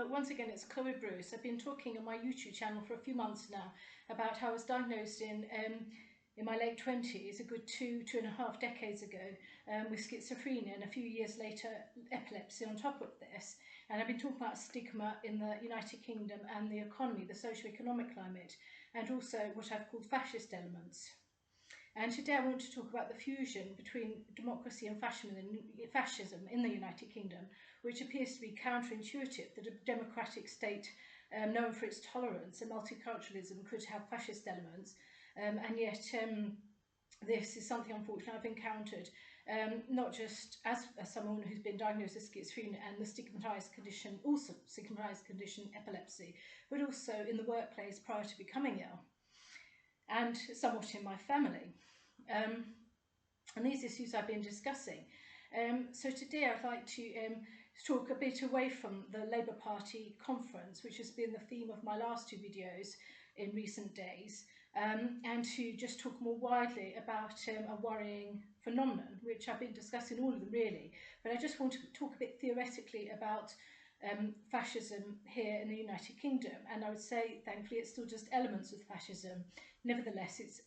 once again, it's Chloe Bruce. I've been talking on my YouTube channel for a few months now about how I was diagnosed in my late 20s, a good 2.5 decades ago, with schizophrenia, and a few years later epilepsy on top of this. And I've been talking about stigma in the United Kingdom and the economy, the socio-economic climate, and also what I've called fascist elements. And today I want to talk about the fusion between democracy and fascism in the United Kingdom, which appears to be counterintuitive that a democratic state known for its tolerance and multiculturalism could have fascist elements, and yet this is something unfortunately I've encountered, not just as someone who's been diagnosed with schizophrenia and the stigmatized condition epilepsy, but also in the workplace prior to becoming ill, and somewhat in my family. And these issues I've been discussing. So today I'd like to talk a bit away from the Labour Party conference, which has been the theme of my last two videos in recent days, and to just talk more widely about a worrying phenomenon, which I've been discussing all of them really, but I just want to talk a bit theoretically about fascism here in the United Kingdom. And I would say, thankfully, it's still just elements of fascism. Nevertheless, it's,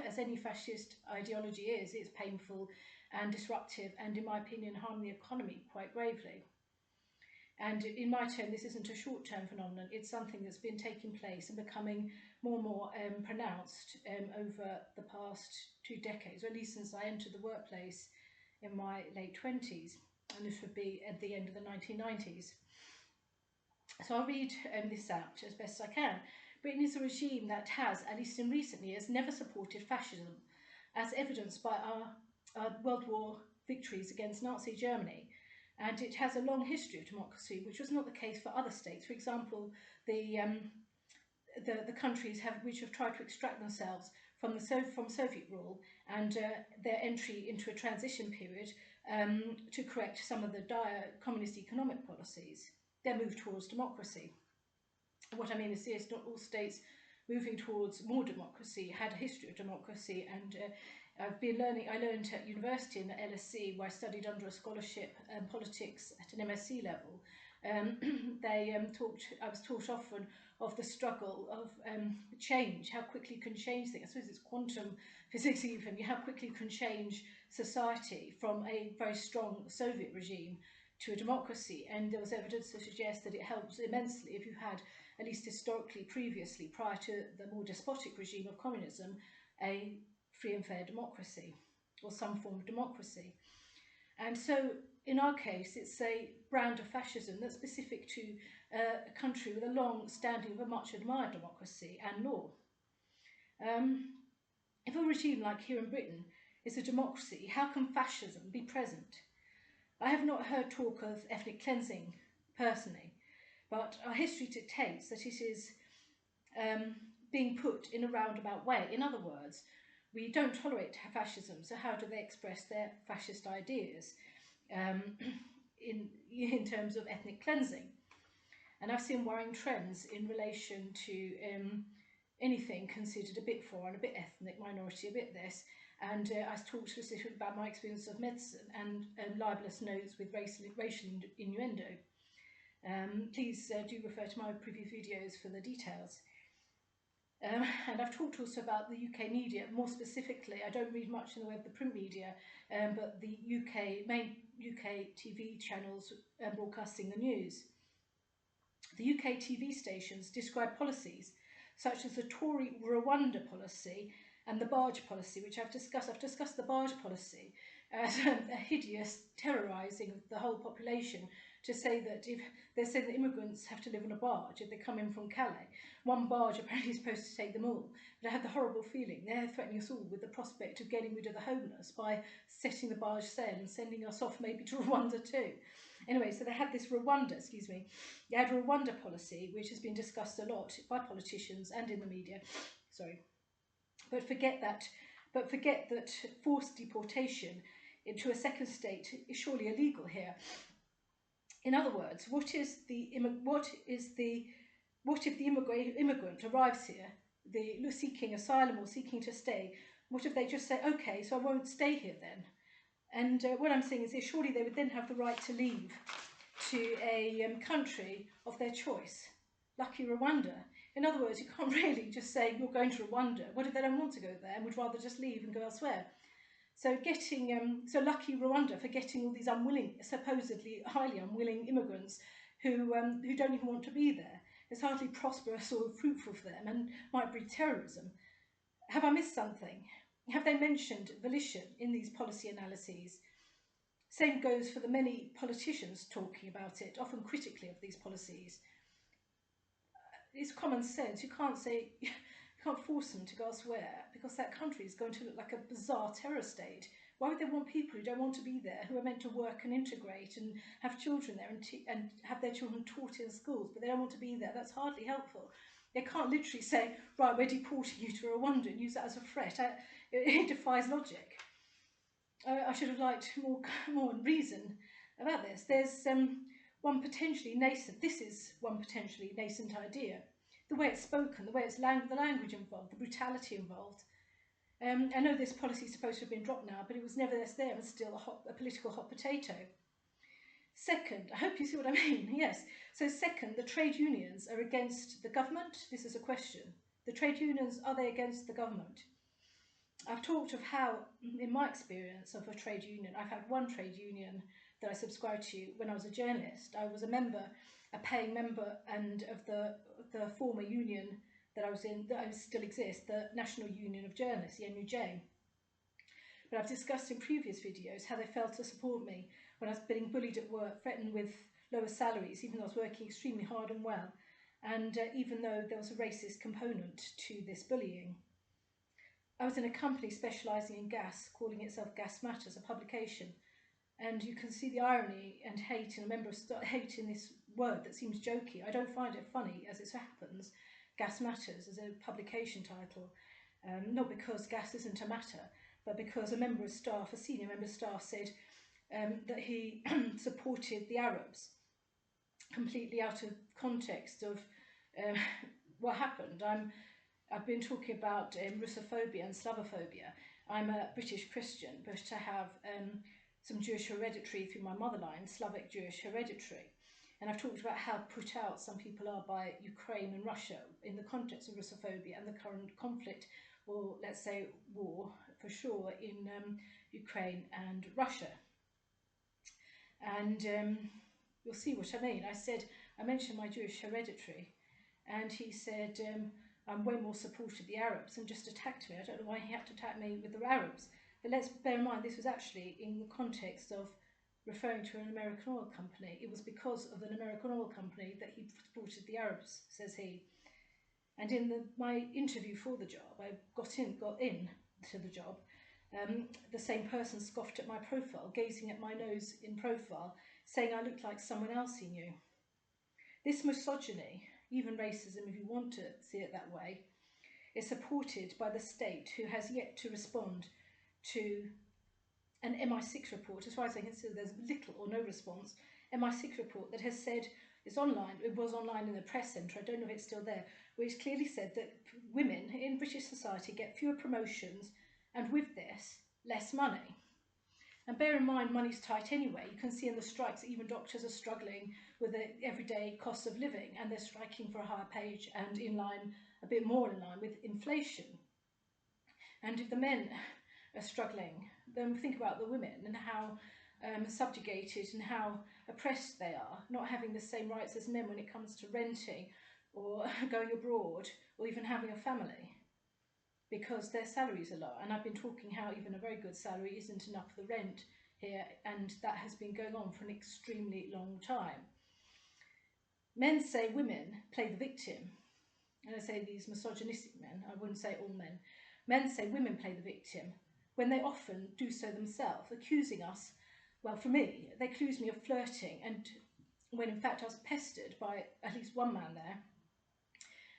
as any fascist ideology is, it's painful and disruptive, and in my opinion, harm the economy quite gravely. And in my term, this isn't a short-term phenomenon. It's something that's been taking place and becoming more and more pronounced over the past 2 decades, or at least since I entered the workplace in my late 20s. And this would be at the end of the 1990s. So I'll read this out as best I can. Britain is a regime that has, at least in recent years, never supported fascism, as evidenced by our World War victories against Nazi Germany. And it has a long history of democracy, which was not the case for other states. For example, the countries which have tried to extract themselves from Soviet rule and their entry into a transition period to correct some of the dire communist economic policies, their move towards democracy. What I mean is, yes, not all states moving towards more democracy had a history of democracy, and I learned at university in the LSE, where I studied under a scholarship politics at an MSc level. I was taught often of the struggle of change, how quickly you can change things. I suppose it's quantum physics even, how quickly you can change society from a very strong Soviet regime to a democracy. And there was evidence to suggest that it helps immensely if you had, at least historically, previously, prior to the more despotic regime of communism, a free and fair democracy, or some form of democracy. And so, in our case, it's a brand of fascism that's specific to a country with a long standing of a much admired democracy and law. If a regime like here in Britain is a democracy, how can fascism be present? I have not heard talk of ethnic cleansing personally, but our history dictates that it is being put in a roundabout way. In other words, we don't tolerate fascism, so how do they express their fascist ideas in terms of ethnic cleansing? And I've seen worrying trends in relation to anything considered a bit foreign, a bit ethnic minority, a bit this. And I talked specifically about my experience of medicine and libelous notes with racial innuendo. Please do refer to my previous videos for the details. And I've talked also about the UK media. More specifically, I don't read much in the way of the print media, but the main UK TV channels broadcasting the news. The UK TV stations describe policies such as the Tory Rwanda policy and the barge policy, which I've discussed. I've discussed the barge policy as a hideous terrorising of the whole population, to say that if they're saying that immigrants have to live on a barge if they come in from Calais, one barge apparently is supposed to take them all. But I had the horrible feeling they're threatening us all with the prospect of getting rid of the homeless by setting the barge sail and sending us off maybe to Rwanda too. Anyway, so they had this Rwanda policy, which has been discussed a lot by politicians and in the media. Sorry. But forget that forced deportation into a second state is surely illegal here. In other words, what if the immigrant arrives here, seeking asylum or seeking to stay? What if they just say, okay, so I won't stay here then? And what I'm saying is, surely they would then have the right to leave to a country of their choice. Lucky Rwanda. In other words, you can't really just say you're going to Rwanda. What if they don't want to go there and would rather just leave and go elsewhere? So so lucky Rwanda for getting all these unwilling, supposedly highly unwilling immigrants who don't even want to be there. It's hardly prosperous or fruitful for them and might breed terrorism. Have I missed something? Have they mentioned volition in these policy analyses? Same goes for the many politicians talking about it, often critically of these policies. It's common sense. You can't force them to go elsewhere because that country is going to look like a bizarre terror state. Why would they want people who don't want to be there, who are meant to work and integrate and have children there and have their children taught in schools, but they don't want to be there? That's hardly helpful. They can't literally say, right, we're deporting you to Rwanda and use that as a threat. It defies logic. I should have liked more reason about this. There's one potentially nascent idea. The way it's spoken, the way it's the language involved, the brutality involved. I know this policy is supposed to have been dropped now, but it was nevertheless there and still a political hot potato. Second, I hope you see what I mean, yes. So second, the trade unions are against the government. This is a question. The trade unions, are they against the government? I've talked of how, in my experience of a trade union, I've had one trade union that I subscribed to when I was a journalist. I was a paying member, and of the former union that I was in, that still exists, the National Union of Journalists, the NUJ. But I've discussed in previous videos how they failed to support me when I was being bullied at work, threatened with lower salaries, even though I was working extremely hard and well, and even though there was a racist component to this bullying. I was in a company specialising in gas, calling itself Gas Matters, a publication, and you can see the irony and hate in this word that seems jokey. I don't find it funny, as it so happens. Gas Matters as a publication title, not because gas isn't a matter, but because a senior member of staff said that he supported the Arabs, completely out of context of what happened. I've been talking about Russophobia and Slavophobia. I'm a British Christian, but I have some Jewish hereditary through my motherline, Slavic Jewish hereditary. And I've talked about how put out some people are by Ukraine and Russia in the context of Russophobia and the current conflict, or let's say war for sure, in Ukraine and Russia. And you'll see what I mean. I mentioned my Jewish hereditary, and he said, I'm way more supportive of the Arabs, and just attacked me. I don't know why he had to attack me with the Arabs. But let's bear in mind, this was actually in the context of referring to an American oil company. It was because of an American oil company that he supported the Arabs, says he. And in my interview for the job, I got in to the job, the same person scoffed at my profile, gazing at my nose in profile, saying I looked like someone else he knew. This misogyny, even racism if you want to see it that way, is supported by the state, who has yet to respond to an MI6 report. As far as I can see, there's little or no response. MI6 report that has said, it's online, it was online in the press centre, I don't know if it's still there, which clearly said that women in British society get fewer promotions, and with this, less money. And bear in mind, money's tight anyway. You can see in the strikes that even doctors are struggling with the everyday cost of living, and they're striking for a higher wage and a bit more in line with inflation. And if the men are struggling, then think about the women and how subjugated and how oppressed they are, not having the same rights as men when it comes to renting or going abroad or even having a family, because their salaries are low. And I've been talking how even a very good salary isn't enough for the rent here, and that has been going on for an extremely long time. Men say women play the victim, and I say these misogynistic men, I wouldn't say all men. Men say women play the victim, when they often do so themselves, accusing us, well for me, they accuse me of flirting, and when in fact I was pestered by at least one man there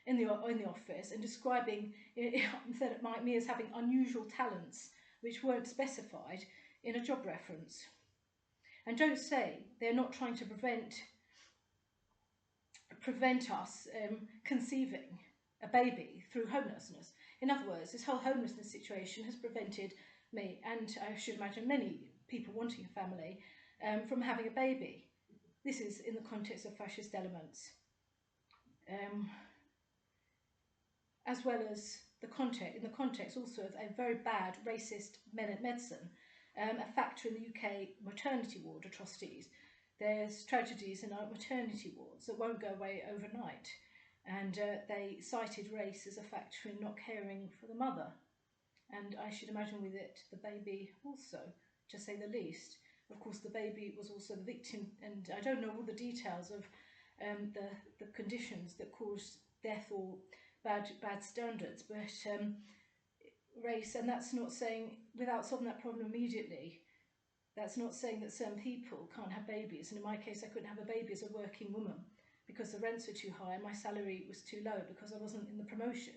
in the office, and describing me as having unusual talents which weren't specified in a job reference. And don't say they're not trying to prevent us conceiving a baby through homelessness. In other words, this whole homelessness situation has prevented me, and I should imagine many people wanting a family, from having a baby. this is in the context of fascist elements, as well as in the context also of a very bad racist medicine, a factor in the UK maternity ward atrocities. There's tragedies in our maternity wards that won't go away overnight, and they cited race as a factor in not caring for the mother, and I should imagine with it the baby also, to say the least. Of course, the baby was also the victim, and I don't know all the details of the conditions that caused death or bad standards, but race, and that's not saying, without solving that problem immediately, that's not saying that certain people can't have babies. And in my case, I couldn't have a baby as a working woman because the rents were too high and my salary was too low because I wasn't in the promotion.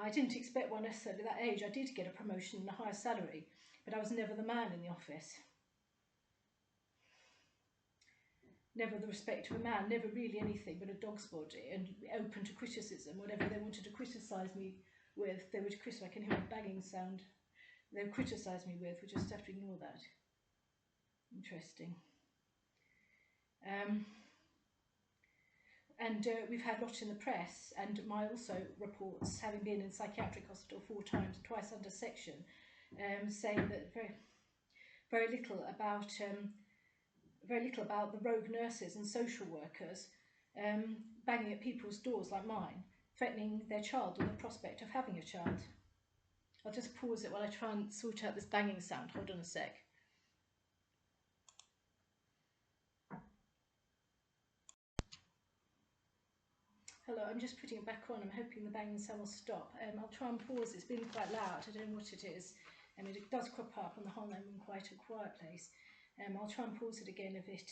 I didn't expect one necessarily at that age. I did get a promotion and a higher salary, but I was never the man in the office. Never the respect of a man, never really anything but a dog's body, and open to criticism. Whatever they wanted to criticise me with, they would criticise. I can hear a banging sound. They would criticise me with. We just have to ignore that. Interesting. And we've had lots in the press, and my also reports, having been in psychiatric hospital 4 times, twice under section, saying that very little about the rogue nurses and social workers banging at people's doors like mine, threatening their child or the prospect of having a child. I'll just pause it while I try and sort out this banging sound. Hold on a sec. Hello, I'm just putting it back on. I'm hoping the banging sound will stop. I'll try and pause. It's been quite loud. I don't know what it is. I mean, it does crop up on the whole. I'm in quite a quiet place. I'll try and pause it again if it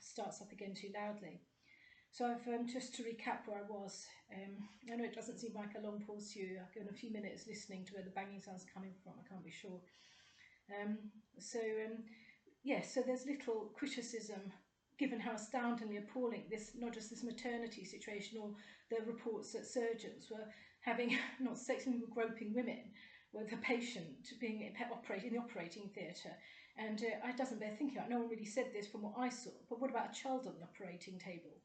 starts up again too loudly. So I've just to recap where I was. I know it doesn't seem like a long pause to you. I've given a few minutes listening to where the banging sound's coming from. I can't be sure. Yes, so there's little criticism given how astoundingly appalling this, not just this maternity situation, or the reports that surgeons were having, not sexing, but groping women with a patient being in the operating theatre. And it doesn't bear thinking about. No one really said this from what I saw, but what about a child on the operating table?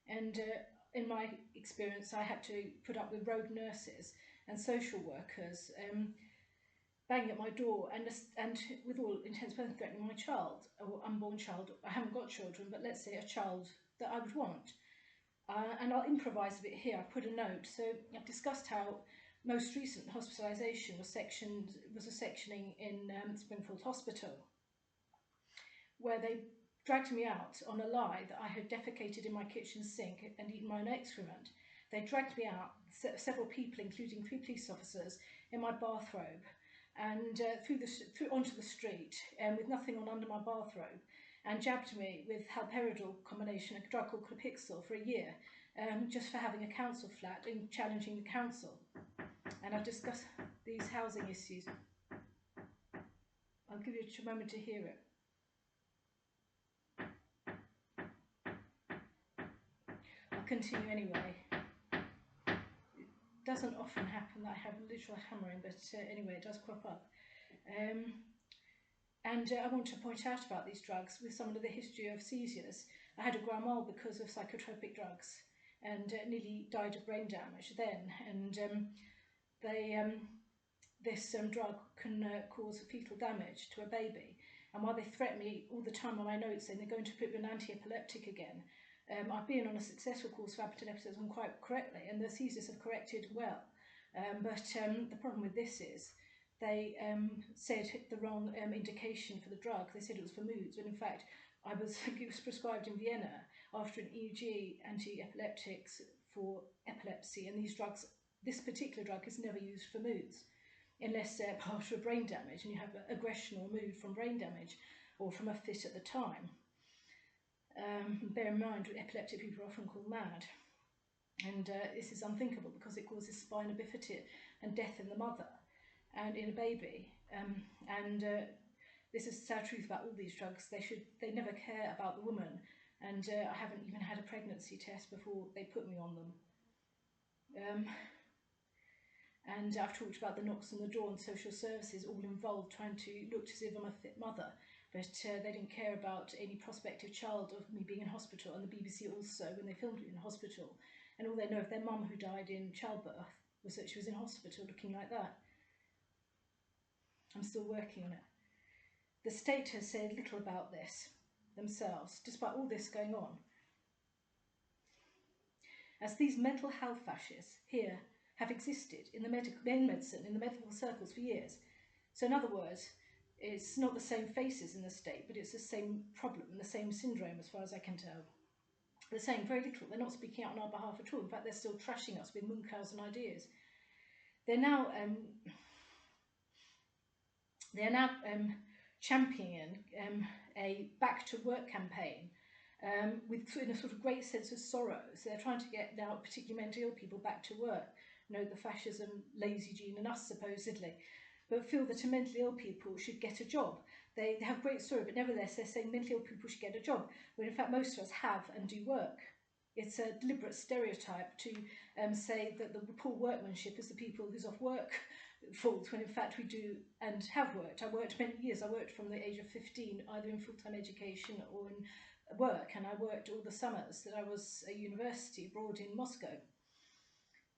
And in my experience, I had to put up with rogue nurses and social workers banging at my door and with all intents and purposes threatening my child, or unborn child. I haven't got children, but let's say a child that I would want. And I'll improvise a bit here. I've put a note. So I've discussed how most recent hospitalisation was a sectioning in Springfield Hospital, where they dragged me out on a lie that I had defecated in my kitchen sink and eaten my own excrement. They dragged me out, several people, including 3 police officers, in my bathrobe, and onto the street with nothing on under my bathrobe, and jabbed me with haloperidol combination, a drug called Complicit, for a year, just for having a council flat and challenging the council. And I've discussed these housing issues. I'll give you a moment to hear it. I'll continue anyway. It doesn't often happen that I have literal hammering, but anyway, it does crop up. And I want to point out about these drugs with some of the history of seizures. I had a grand mal because of psychotropic drugs and nearly died of brain damage then. And this drug can cause fetal damage to a baby. And while they threaten me all the time on my notes saying they're going to put me on anti-epileptic again, I've been on a successful course for epilepticism quite correctly, and the seizures have corrected well. But the problem with this is they said the wrong indication for the drug. They said it was for moods, when in fact it was prescribed in Vienna after an EEG anti-epileptics for epilepsy, and this particular drug is never used for moods unless after a brain damage and you have aggression or mood from brain damage or from a fit at the time. Bear in mind, epileptic people are often called mad, and this is unthinkable because it causes spina bifida and death in the mother and in a baby. This is the sad truth about all these drugs. They never care about the woman, and I haven't even had a pregnancy test before they put me on them. And I've talked about the knocks on the door and social services all involved trying to look to see if I'm a fit mother. but they didn't care about any prospective child of me being in hospital, and the BBC also, when they filmed it in hospital, and all they know of their mum who died in childbirth was that she was in hospital looking like that. I'm still working on it. The state has said little about this themselves, despite all this going on. As these mental health fascists here have existed in the medicine, in the medical circles for years. So in other words, it's not the same faces in the state, but it's the same problem and the same syndrome as far as I can tell. They're saying very little. They're not speaking out on our behalf at all. In fact, they're still trashing us with Munchausen ideas. They're now championing a back to work campaign in a sort of great sense of sorrow. So they're trying to get now particularly mentally ill people back to work. You know, the fascism, lazy gene and us supposedly, but feel that mentally ill people should get a job. They have great story, but nevertheless they're saying mentally ill people should get a job, when in fact most of us have and do work. It's a deliberate stereotype to say that the poor workmanship is the people who's off work fault, when in fact we do and have worked. I worked many years. I worked from the age of 15, either in full-time education or in work, and I worked all the summers that I was at university abroad in Moscow.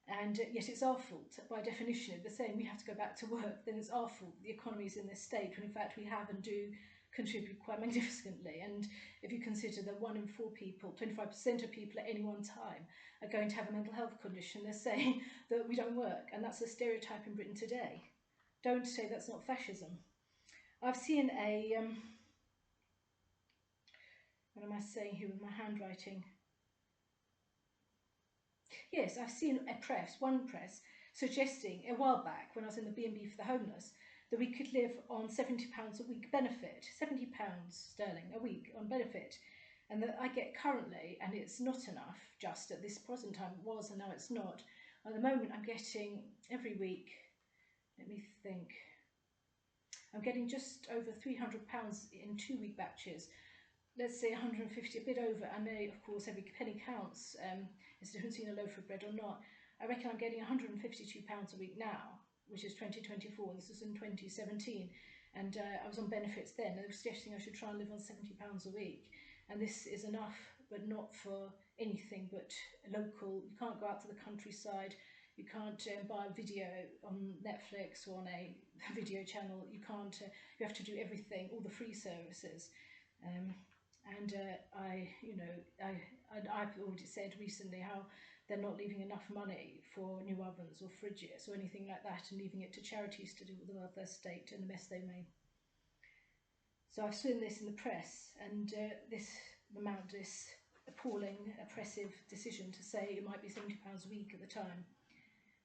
And yet it's our fault, by definition. If they're saying we have to go back to work, then it's our fault the economy is in this state, when in fact we have and do contribute quite magnificently. And if you consider that 1 in 4 people, 25% of people at any one time are going to have a mental health condition, they're saying that we don't work, and that's a stereotype in Britain today. Don't say that's not fascism. I've seen a, what am I saying here with my handwriting? Yes, I've seen one press, suggesting a while back when I was in the B&B for the homeless, that we could live on £70 a week benefit, £70 sterling a week on benefit, and that I get currently, and it's not enough just at this present time, it was and now it's not. At the moment I'm getting every week, let me think, I'm getting just over £300 in 2-week batches. Let's say 150, a bit over, and they, of course, every penny counts. It's the difference between a loaf of bread or not. I reckon I'm getting £152 a week now, which is 2024, and this was in 2017. And I was on benefits then, and they were suggesting I should try and live on £70 a week. And this is enough, but not for anything but local. You can't go out to the countryside. You can't buy a video on Netflix or on a video channel. You can't. You have to do everything, all the free services. I've already said recently how they're not leaving enough money for new ovens or fridges or anything like that, and leaving it to charities to do with the welfare state and the mess they made. So I've seen this in the press, and this appalling, oppressive decision to say it might be £70 a week at the time,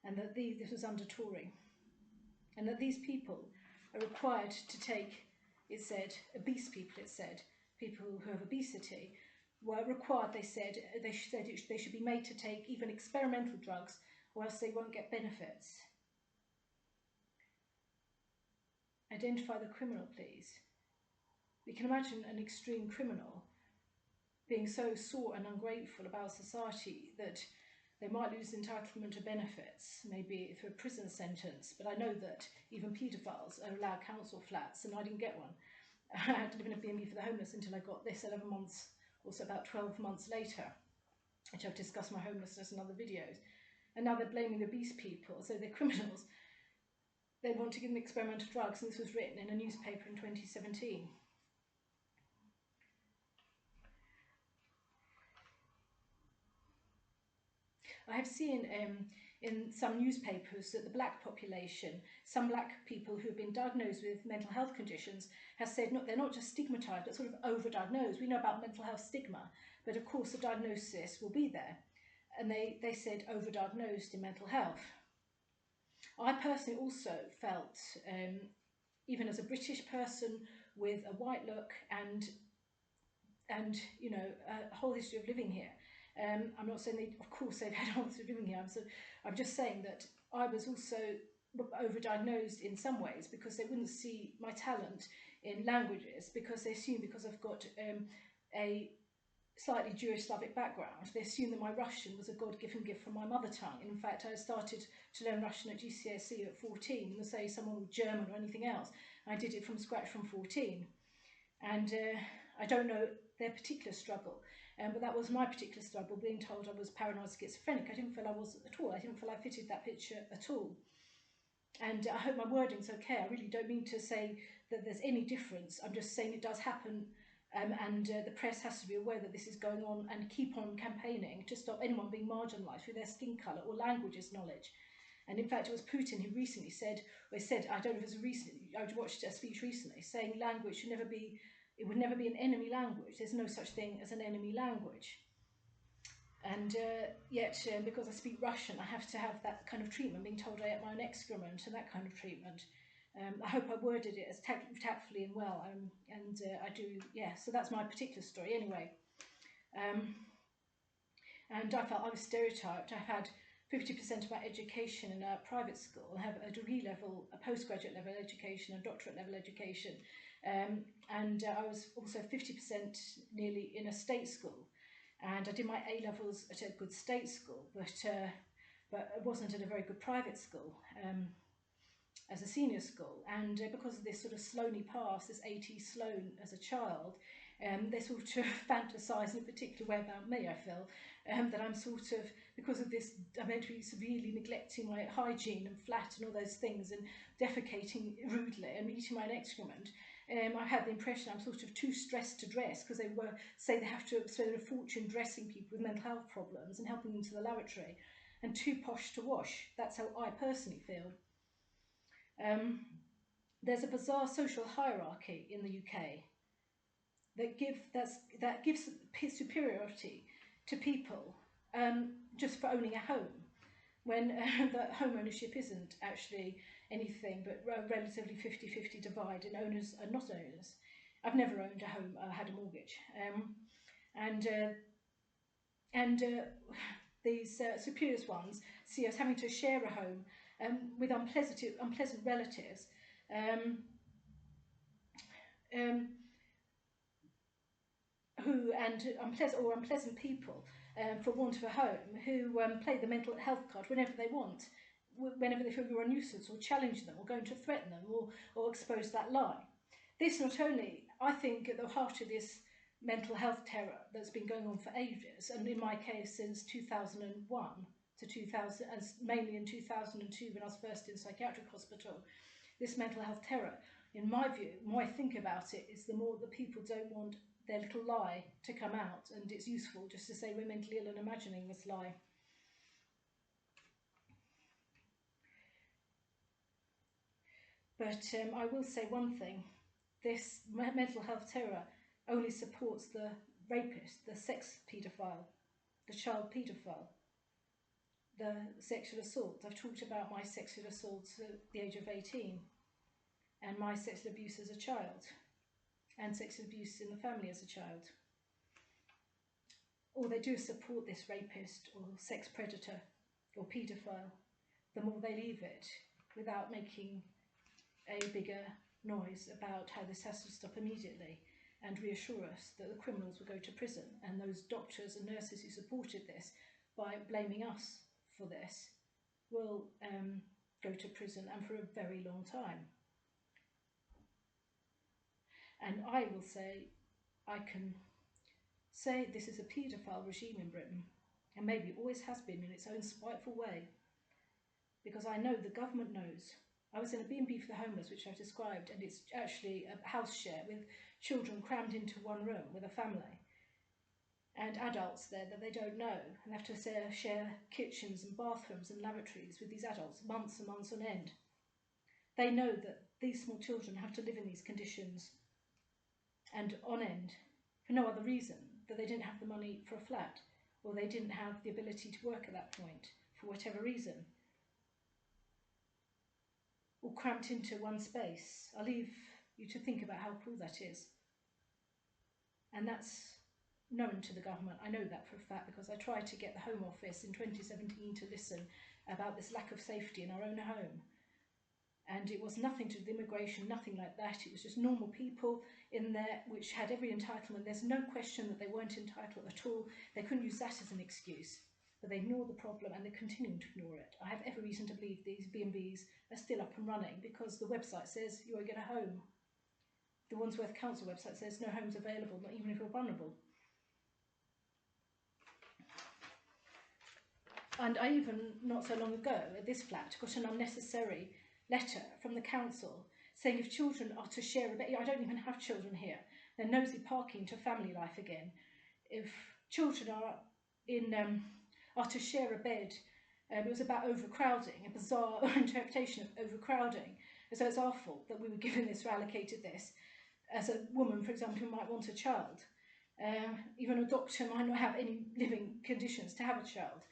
and that this was under Tory, and that these people are required to take, it said, obese people, people who have obesity, were required, they said they should be made to take even experimental drugs, or else they won't get benefits. Identify the criminal, please. We can imagine an extreme criminal being so sore and ungrateful about society that they might lose entitlement to benefits, maybe through a prison sentence. But I know that even paedophiles are allowed council flats, and I didn't get one. I had to live in a B&B for the homeless until I got this 11 months, also about 12 months later, which I've discussed my homelessness in other videos. And now they're blaming obese people, so they're criminals. They want to give them experimental drugs, and this was written in a newspaper in 2017. I have seen in some newspapers that the black population, some black people who have been diagnosed with mental health conditions, have said they're not just stigmatised, but sort of overdiagnosed. We know about mental health stigma, but of course the diagnosis will be there. And they said overdiagnosed in mental health. I personally also felt, even as a British person with a white look and you know, a whole history of living here, I'm not saying of course they've had a whole history of living here, I'm just saying that I was also overdiagnosed in some ways, because they wouldn't see my talent in languages, because they assume because I've got a slightly Jewish Slavic background, they assume that my Russian was a God-given gift from my mother tongue. And in fact, I started to learn Russian at GCSE at 14, and say someone with German or anything else. I did it from scratch from 14. And I don't know their particular struggle, but that was my particular struggle, being told I was paranoid schizophrenic. I didn't feel I was at all. I didn't feel I fitted that picture at all. And I hope my wording's okay. I really don't mean to say that there's any difference. I'm just saying it does happen, and the press has to be aware that this is going on and keep on campaigning to stop anyone being marginalised through their skin colour or languages knowledge. And in fact, it was Putin who recently said, or he said, I don't know if it was recently, I watched a speech recently saying language should never be, it would never be an enemy language. There's no such thing as an enemy language. And yet, because I speak Russian, I have to have that kind of treatment, being told I ate my own excrement and that kind of treatment. I hope I worded it as tactfully and well, and I do, yeah, so that's my particular story anyway. And I felt I was stereotyped. I had 50% of my education in a private school. I have a degree level, a postgraduate level education, a doctorate level education. And I was also 50% nearly in a state school. And I did my A-levels at a good state school, but it wasn't at a very good private school as a senior school. And because of this sort of Sloaney past, this 80 Sloan as a child, they sort of fantasise in a particular way about me, I feel, that I'm sort of, because of this, I'm meant to be severely neglecting my hygiene and flat and all those things and defecating rudely and eating my own excrement. I had the impression I'm sort of too stressed to dress, because they say they have to spend a fortune dressing people with mental health problems and helping them to the lavatory, and too posh to wash. That's how I personally feel. There's a bizarre social hierarchy in the UK that gives superiority to people just for owning a home, when the home ownership isn't actually anything but a relatively 50-50 divide in owners and not owners. I've never owned a home, had a mortgage. These superior ones see us having to share a home with unpleasant relatives, unpleasant people, for want of a home, who play the mental health card whenever they want, whenever they feel you're a nuisance, or challenge them, or going to threaten them, or expose that lie. This not only, I think, at the heart of this mental health terror that's been going on for ages, and in my case since 2001 to 2000, and mainly in 2002 when I was first in psychiatric hospital, this mental health terror, in my view, the more I think about it, is the more that people don't want their little lie to come out, and it's useful just to say we're mentally ill and imagining this lie. But I will say one thing, this mental health terror only supports the rapist, the sex paedophile, the child paedophile, the sexual assault. I've talked about my sexual assaults at the age of 18 and my sexual abuse as a child and sexual abuse in the family as a child. All they do is support this rapist or sex predator or paedophile. The more they leave it without making a bigger noise about how this has to stop immediately, and reassure us that the criminals will go to prison, and those doctors and nurses who supported this by blaming us for this will go to prison, and for a very long time. And I will say, I can say this is a paedophile regime in Britain, and maybe always has been in its own spiteful way, because I know the government knows. I was in a B&B for the homeless, which I've described, and it's actually a house share with children crammed into one room with a family, and adults there that they don't know, and have to share kitchens and bathrooms and lavatories with these adults months and months on end. They know that these small children have to live in these conditions and on end for no other reason, that they didn't have the money for a flat, or they didn't have the ability to work at that point for whatever reason, or cramped into one space. I'll leave you to think about how cruel that is. And that's known to the government. I know that for a fact, because I tried to get the Home Office in 2017 to listen about this lack of safety in our own home. And it was nothing to do with immigration, nothing like that. It was just normal people in there which had every entitlement. There's no question that they weren't entitled at all. They couldn't use that as an excuse. But they ignored the problem, and they're continuing to ignore it. I have every reason to believe these B&Bs are still up and running, because the website says you will get a home. The Wandsworth Council website says no homes available, not even if you're vulnerable. And I even, not so long ago, at this flat, got an unnecessary letter from the council saying if children are to share a bed, I don't even have children here, they're nosy parking to family life again. If children are to share a bed, it was about overcrowding, a bizarre interpretation of overcrowding. So it's our fault that we were given this or allocated this. As a woman, for example, who might want a child, even a doctor might not have any living conditions to have a child.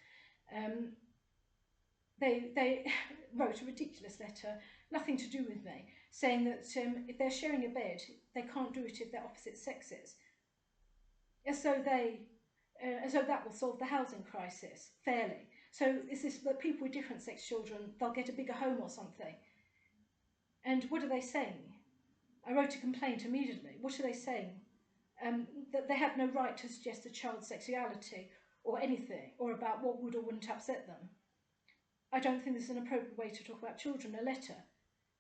They wrote a ridiculous letter, nothing to do with me, saying that if they're sharing a bed, they can't do it if they're opposite sexes. As though that will solve the housing crisis fairly. So is this that people with different sex children, they'll get a bigger home or something? And what are they saying? I wrote a complaint immediately. What are they saying? That they have no right to suggest a child's sexuality or anything, or about what would or wouldn't upset them. I don't think this is an appropriate way to talk about children, a letter.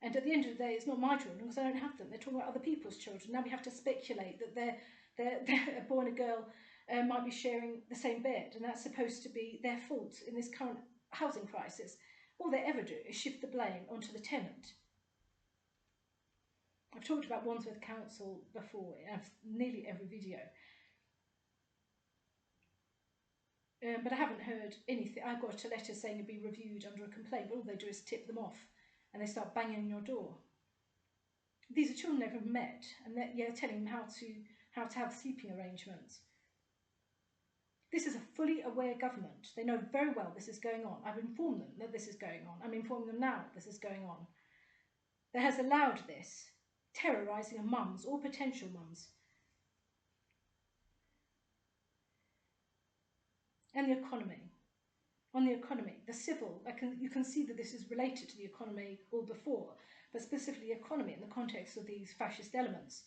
And at the end of the day, it's not my children because I don't have them. They're talking about other people's children. Now we have to speculate that a boy and a girl might be sharing the same bed, and that's supposed to be their fault in this current housing crisis. All they ever do is shift the blame onto the tenant. I've talked about Wandsworth Council before in nearly every video. But I haven't heard anything. I got a letter saying it'd be reviewed under a complaint, but all they do is tip them off and they start banging on your door. These are children they've never met, and they're telling them how to have sleeping arrangements. This is a fully aware government. They know very well this is going on. I've informed them that this is going on. I'm informing them now this is going on. That has allowed this, terrorising of mums or potential mums. And the economy. On the economy, the civil, you can see that this is related to the economy all before, but specifically the economy in the context of these fascist elements.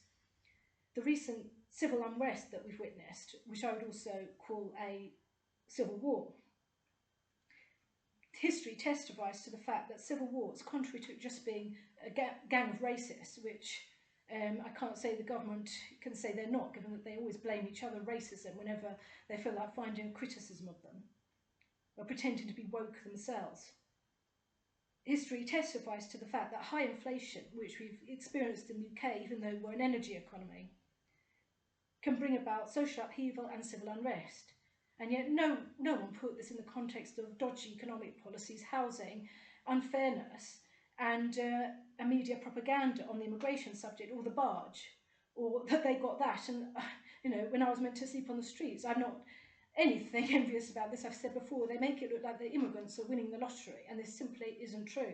The recent civil unrest that we've witnessed, which I would also call a civil war. History testifies to the fact that civil wars, contrary to it just being a gang of racists, which I can't say the government can say they're not, given that they always blame each other racism whenever they feel like finding a criticism of them, or pretending to be woke themselves. History testifies to the fact that high inflation, which we've experienced in the UK, even though we're an energy economy, can bring about social upheaval and civil unrest. And yet no one put this in the context of dodgy economic policies, housing, unfairness, and a media propaganda on the immigration subject, or the barge, or that they got that. And, when I was meant to sleep on the streets, I'm not anything envious about this. I've said before, they make it look like the immigrants are winning the lottery, and this simply isn't true.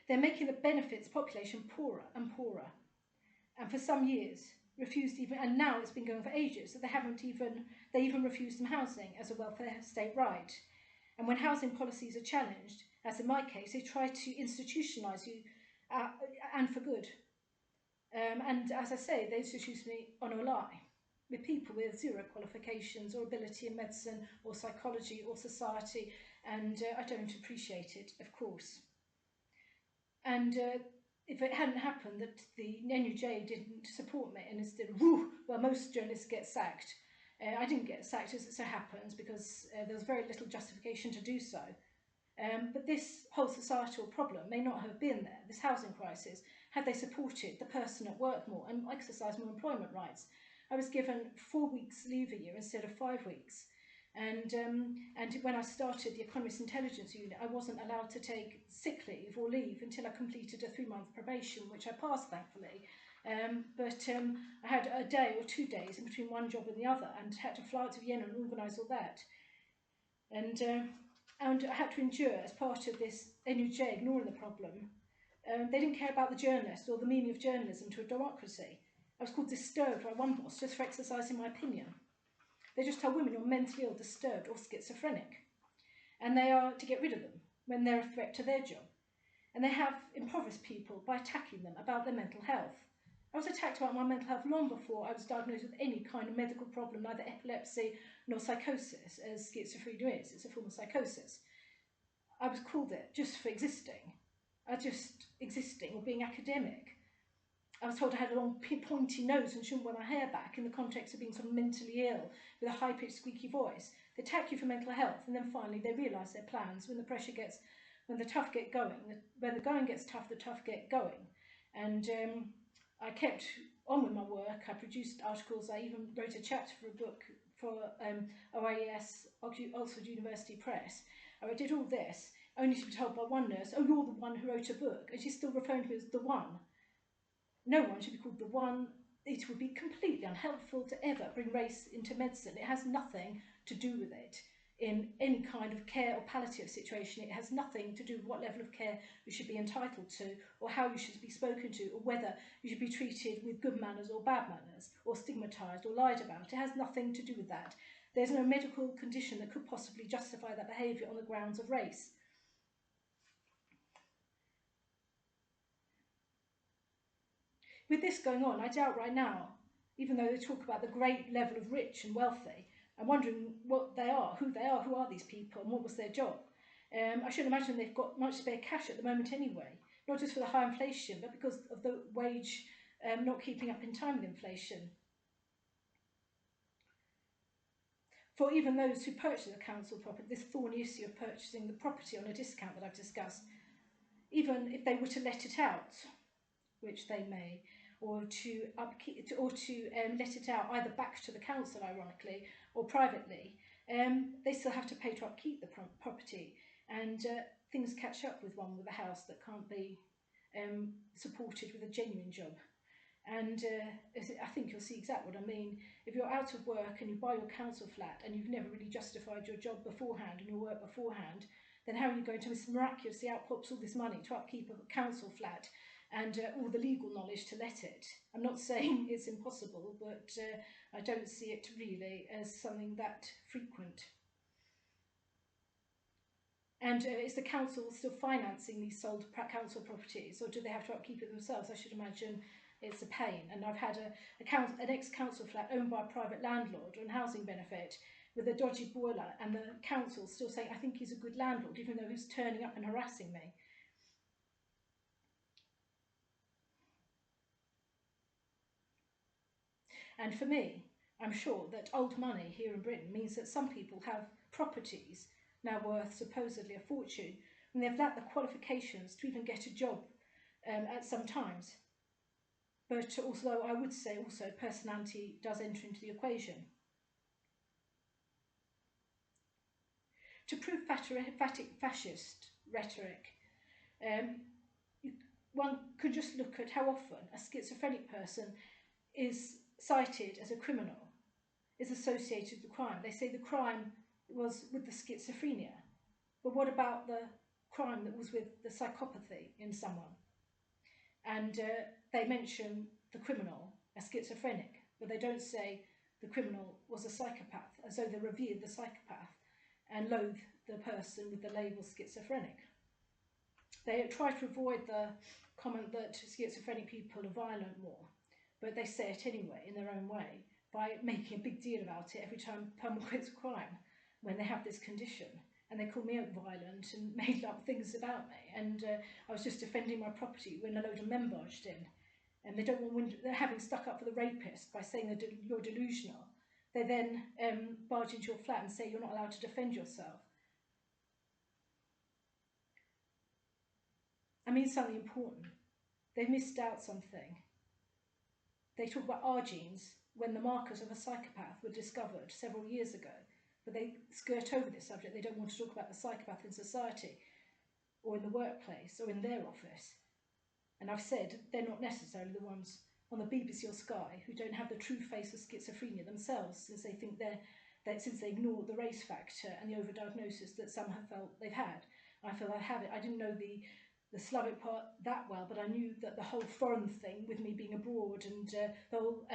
They're making the benefits population poorer and poorer. And for some years, refused even, and now it's been going for ages, that they even refused them housing as a welfare state right. And when housing policies are challenged, as in my case, they try to institutionalise you, and for good. And as I say, they institutionalise me on a lie, with people with zero qualifications or ability in medicine or psychology or society, and I don't appreciate it, of course. And if it hadn't happened that the NUJ didn't support me and instead, most journalists get sacked. I didn't get sacked as it so happens because there was very little justification to do so. But this whole societal problem may not have been there, this housing crisis, had they supported the person at work more and exercised more employment rights. I was given 4 weeks leave a year instead of 5 weeks. And when I started the Economist Intelligence Unit, I wasn't allowed to take sick leave or leave until I completed a 3-month probation, which I passed, thankfully. But I had a day or 2 days in between one job and the other, and had to fly out to Vienna and organise all that. And I had to endure, as part of this NUJ ignoring the problem, they didn't care about the journalist or the meaning of journalism to a democracy. I was called disturbed by one boss just for exercising my opinion. They just tell women you're mentally ill, disturbed or schizophrenic. And they are to get rid of them when they're a threat to their job. And they have impoverished people by attacking them about their mental health. I was attacked about my mental health long before I was diagnosed with any kind of medical problem, neither epilepsy nor psychosis, as schizophrenia is. It's a form of psychosis. I was called it just for existing. Just existing or being academic. I was told I had a long pointy nose and shouldn't wear my hair back in the context of being sort of mentally ill with a high-pitched squeaky voice. They attack you for mental health, and then finally they realise their plans when the pressure gets, when the tough get going, when the going gets tough, the tough get going. And I kept on with my work. I produced articles. I even wrote a chapter for a book for OAS, Oxford University Press. I did all this only to be told by one nurse, "Oh, you're the one who wrote a book," and she's still referring to me as the one. No one should be called the one. It would be completely unhelpful to ever bring race into medicine. It has nothing to do with it in any kind of care or palliative situation. It has nothing to do with what level of care you should be entitled to, or how you should be spoken to, or whether you should be treated with good manners or bad manners, or stigmatised or lied about. It has nothing to do with that. There's no medical condition that could possibly justify that behaviour on the grounds of race. With this going on, I doubt right now, even though they talk about the great level of rich and wealthy, I'm wondering what they are, who are these people, and what was their job. I should imagine they've got much spare cash at the moment anyway, not just for the high inflation, but because of the wage not keeping up in time with inflation. For even those who purchase a council property, this thorny issue of purchasing the property on a discount that I've discussed, even if they were to let it out, which they may, or to upkeep, or to let it out either back to the council, ironically, or privately, they still have to pay to upkeep the property, and things catch up with one with a house that can't be supported with a genuine job. And I think you'll see exactly what I mean. If you're out of work and you buy your council flat and you've never really justified your job beforehand and your work beforehand, then how are you going to miraculously outpops all this money to upkeep a council flat and all the legal knowledge to let it? I'm not saying it's impossible, but I don't see it really as something that frequent. And is the council still financing these sold council properties, or do they have to upkeep it themselves? I should imagine it's a pain. And I've had an ex-council flat owned by a private landlord on housing benefit with a dodgy boiler, and the council still saying, I think he's a good landlord, even though he's turning up and harassing me. And for me, I'm sure that old money here in Britain means that some people have properties now worth supposedly a fortune, and they've lacked the qualifications to even get a job at some times. But also, I would say also personality does enter into the equation. To prove fascist rhetoric, one could just look at how often a schizophrenic person is cited as a criminal, is associated with the crime. They say the crime was with the schizophrenia, but what about the crime that was with the psychopathy in someone? And they mention the criminal as schizophrenic, but they don't say the criminal was a psychopath, as though they revered the psychopath and loathe the person with the label schizophrenic. They try to avoid the comment that schizophrenic people are violent more, but they say it anyway in their own way by making a big deal about it every time someone commits a crime when they have this condition. And they called me violent and made up things about me. And I was just defending my property when a load of men barged in. And they don't want they're having stuck up for the rapist by saying that you're delusional. They then barge into your flat and say you're not allowed to defend yourself. I mean something important. They've missed out something. They talk about our genes when the markers of a psychopath were discovered several years ago. But they skirt over this subject. They don't want to talk about the psychopath in society or in the workplace or in their office. And I've said they're not necessarily the ones on the BBC or Sky who don't have the true face of schizophrenia themselves, since they think since they ignore the race factor and the overdiagnosis that some have felt they've had. I feel I have it. I didn't know the Slavic part that well, but I knew that the whole foreign thing with me being abroad and the whole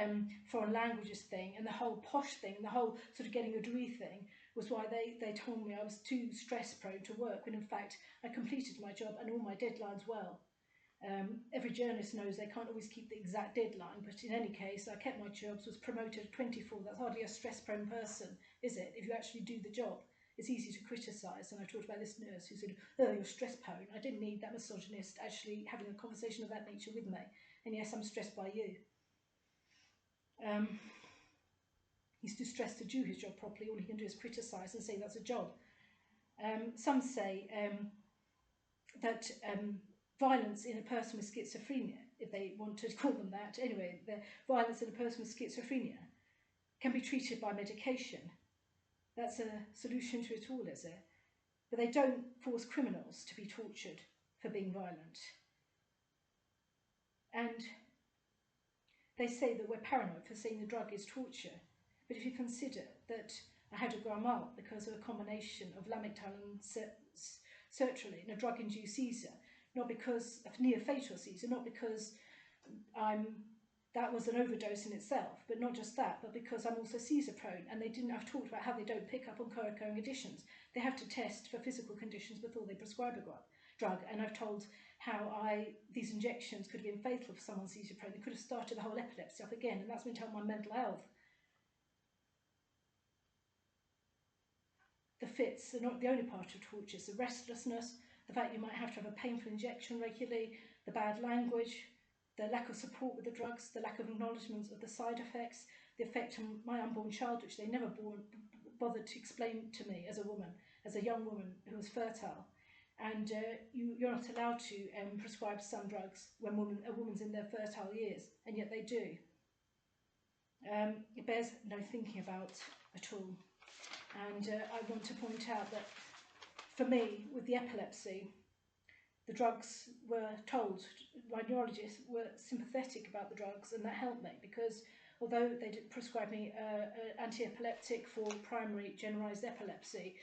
foreign languages thing and the whole posh thing, the whole sort of getting a degree thing was why they told me I was too stress prone to work, when in fact I completed my job and all my deadlines well. Every journalist knows they can't always keep the exact deadline, but in any case I kept my jobs, was promoted at 24. That's hardly a stress prone person, is it, if you actually do the job? It's easy to criticise, and I talked about this nurse who said, oh, you're stress prone. I didn't need that misogynist actually having a conversation of that nature with me. And yes, I'm stressed by you. He's too stressed to do his job properly. All he can do is criticise and say that's a job. Some say that violence in a person with schizophrenia, if they want to call them that, anyway, the violence in a person with schizophrenia can be treated by medication. That's a solution to it all, is it? But they don't force criminals to be tortured for being violent. And they say that we're paranoid for saying the drug is torture. But if you consider that I had a grand mal because of a combination of lamictal and sertraline, a drug-induced seizure, not because of near-fatal seizure, not because that was an overdose in itself, but not just that, but because I'm also seizure-prone, and I've talked about how they don't pick up on co-occurring additions. They have to test for physical conditions before they prescribe a drug, and I've told how these injections could have been fatal for someone seizure-prone. They could have started the whole epilepsy up again, and that's been told my mental health. The fits are not the only part of torture. It's the restlessness, the fact you might have to have a painful injection regularly, the bad language, the lack of support with the drugs, the lack of acknowledgement of the side effects, the effect on my unborn child, which they never bothered to explain to me as a woman, as a young woman who was fertile. And you're not allowed to prescribe some drugs when a woman's in their fertile years, and yet they do. It bears no thinking about at all. And I want to point out that for me, with the epilepsy, the drugs were told, my neurologists were sympathetic about the drugs, and that helped me, because although they did prescribe me anti-epileptic for primary generalised epilepsy,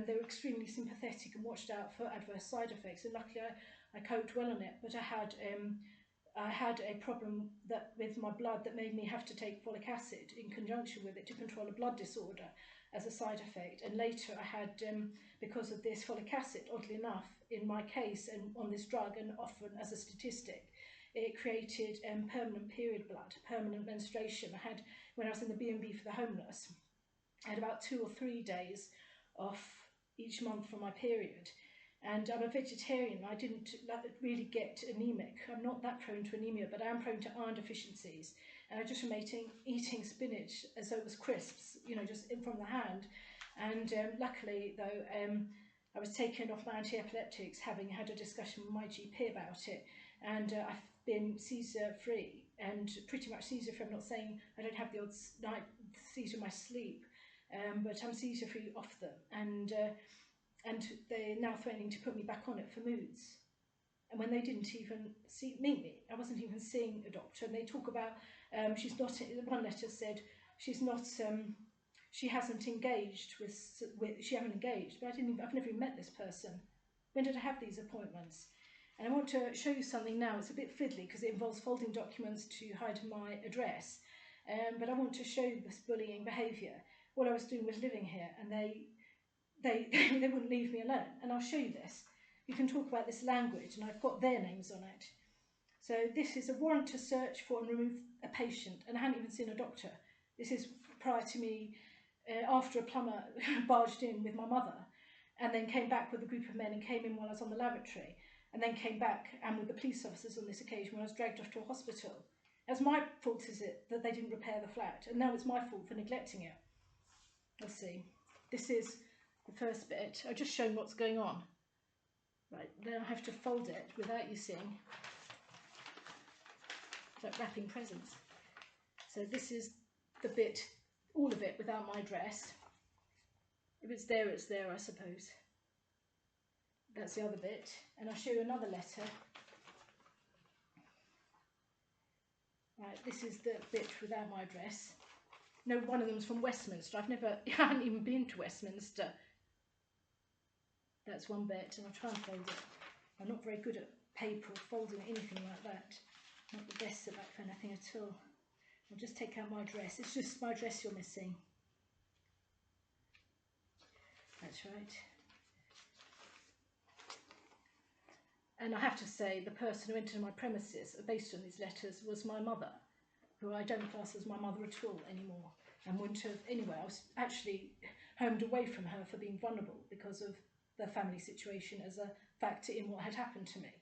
they were extremely sympathetic and watched out for adverse side effects, and luckily I coped well on it. But I had a problem with my blood that made me have to take folic acid in conjunction with it to control a blood disorder as a side effect. And later I had, because of this folic acid, oddly enough, in my case and on this drug, and often as a statistic, it created permanent period blood, permanent menstruation. I had, when I was in the B&B for the homeless, I had about 2 or 3 days off each month from my period. And I'm a vegetarian. I didn't really get anemic. I'm not that prone to anemia, but I am prone to iron deficiencies. And I just remember eating spinach as though it was crisps, you know, just in from the hand. And luckily, though, I was taken off my anti-epileptics, having had a discussion with my GP about it. And I've been seizure-free, and pretty much seizure-free. I'm not saying I don't have the odd night seizure in my sleep, but I'm seizure-free off them. And they're now threatening to put me back on it for moods. And when they didn't even meet me, I wasn't even seeing a doctor. And they talk about she's not. One letter said she's not. She hasn't engaged with. She haven't engaged. But I've never even met this person. When did I have these appointments? And I want to show you something now. It's a bit fiddly because it involves folding documents to hide my address. But I want to show you this bullying behaviour. All I was doing was living here, and they wouldn't leave me alone. And I'll show you this. You can talk about this language, and I've got their names on it. So this is a warrant to search for and remove a patient, and I hadn't even seen a doctor. This is prior to me, after a plumber barged in with my mother, and then came back with a group of men and came in while I was on the lavatory, and then came back and with the police officers on this occasion when I was dragged off to a hospital. As my fault is it that they didn't repair the flat, and now it's my fault for neglecting it. Let's see. This is the first bit. I've just shown what's going on. Right, then I have to fold it without you seeing. It's like wrapping presents. So this is the bit, all of it without my address. If it's there, I suppose. That's the other bit. And I'll show you another letter. Right, this is the bit without my address. No, one of them's from Westminster. I haven't even been to Westminster. That's one bit, and I'll try and fold it. I'm not very good at paper or folding anything like that. Not the best at that for anything at all. I'll just take out my address. It's just my address you're missing. That's right. And I have to say, the person who entered my premises, based on these letters, was my mother, who I don't class as my mother at all anymore, and wouldn't have anyway. I was actually homed away from her for being vulnerable because of the family situation as a factor in what had happened to me.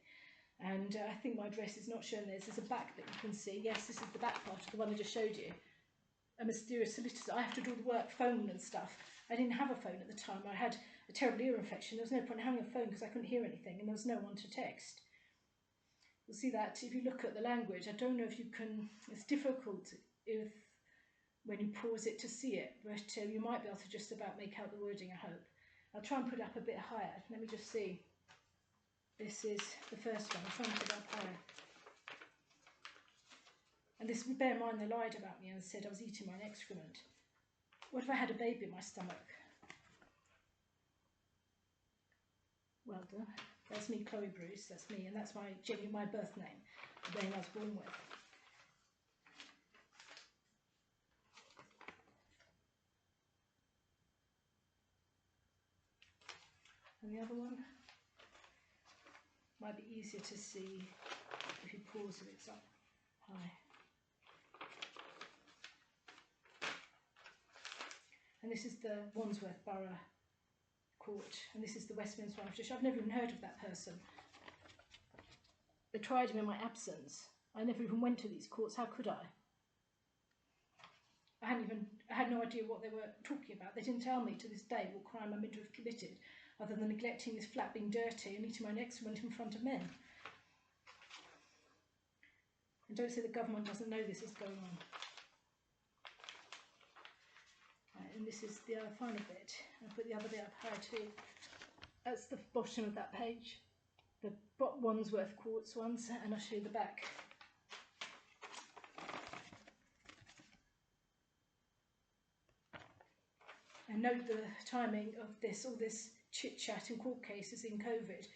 And I think my address is not shown there. There's a back that you can see. Yes, this is the back part of the one I just showed you. A mysterious solicitor. I have to do the work phone and stuff. I didn't have a phone at the time. I had a terrible ear infection. There was no point in having a phone because I couldn't hear anything and there was no one to text. You'll see that if you look at the language. I don't know if you can, it's difficult when you pause it to see it, but you might be able to just about make out the wording, I hope. I'll try and put it up a bit higher. Let me just see. This is the first one. I'll try and put it up higher. And this, bear in mind, they lied about me and said I was eating my own excrement. What if I had a baby in my stomach? Well done. That's me, Chloe Bruce. That's me, and that's my birth name, the name I was born with. And the other one might be easier to see if you pause it. It's up high. And this is the Wandsworth Borough Court, and this is the Westminster one. I've never even heard of that person. They tried him in my absence. I never even went to these courts. How could I? I had no idea what they were talking about. They didn't tell me to this day what crime I'm meant to have committed, other than neglecting this flat being dirty and eating my own excrement in front of men. And don't say the government doesn't know this is going on. And this is the final bit. I'll put the other bit up higher too. That's the bottom of that page. The Wandsworth Courts ones, and I'll show you the back. And note the timing of this, all this chit-chat in court cases in COVID.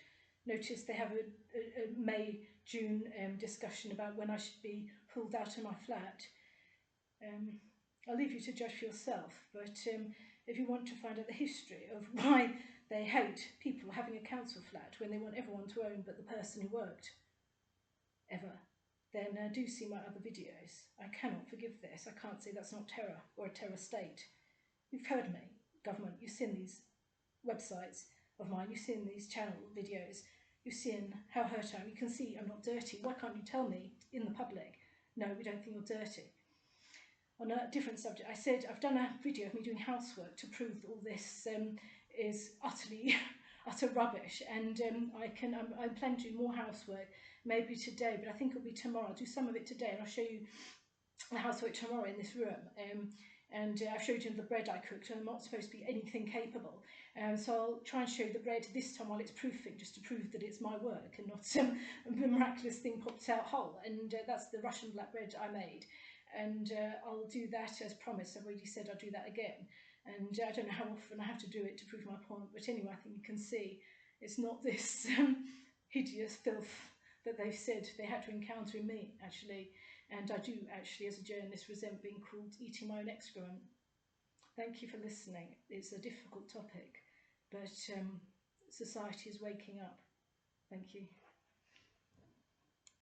Notice they have a May, June discussion about when I should be pulled out of my flat. I'll leave you to judge for yourself, but if you want to find out the history of why they hate people having a council flat when they want everyone to own but the person who worked, ever, then do see my other videos. I cannot forgive this. I can't say that's not terror or a terror state. You've heard me, government. You've seen these websites of mine. You've seen these channel videos. You've seen how hurt I am. You can see I'm not dirty. Why can't you tell me in the public, no, we don't think you're dirty? On a different subject, I said I've done a video of me doing housework to prove that all this is utter rubbish, and I'm planning to do more housework, maybe today, but I think it'll be tomorrow. I'll do some of it today, and I'll show you the housework tomorrow in this room. And I've showed you the bread I cooked, and I'm not supposed to be anything capable. So I'll try and show you the bread this time while it's proofing, just to prove that it's my work and not some miraculous thing popped out whole. And that's the Russian black bread I made. And I'll do that as promised. I've already said I'll do that again. And I don't know how often I have to do it to prove my point, but anyway, I think you can see it's not this hideous filth that they've said they had to encounter in me, actually. And I do actually, as a journalist, resent being called eating my own excrement. Thank you for listening. It's a difficult topic, but society is waking up. Thank you.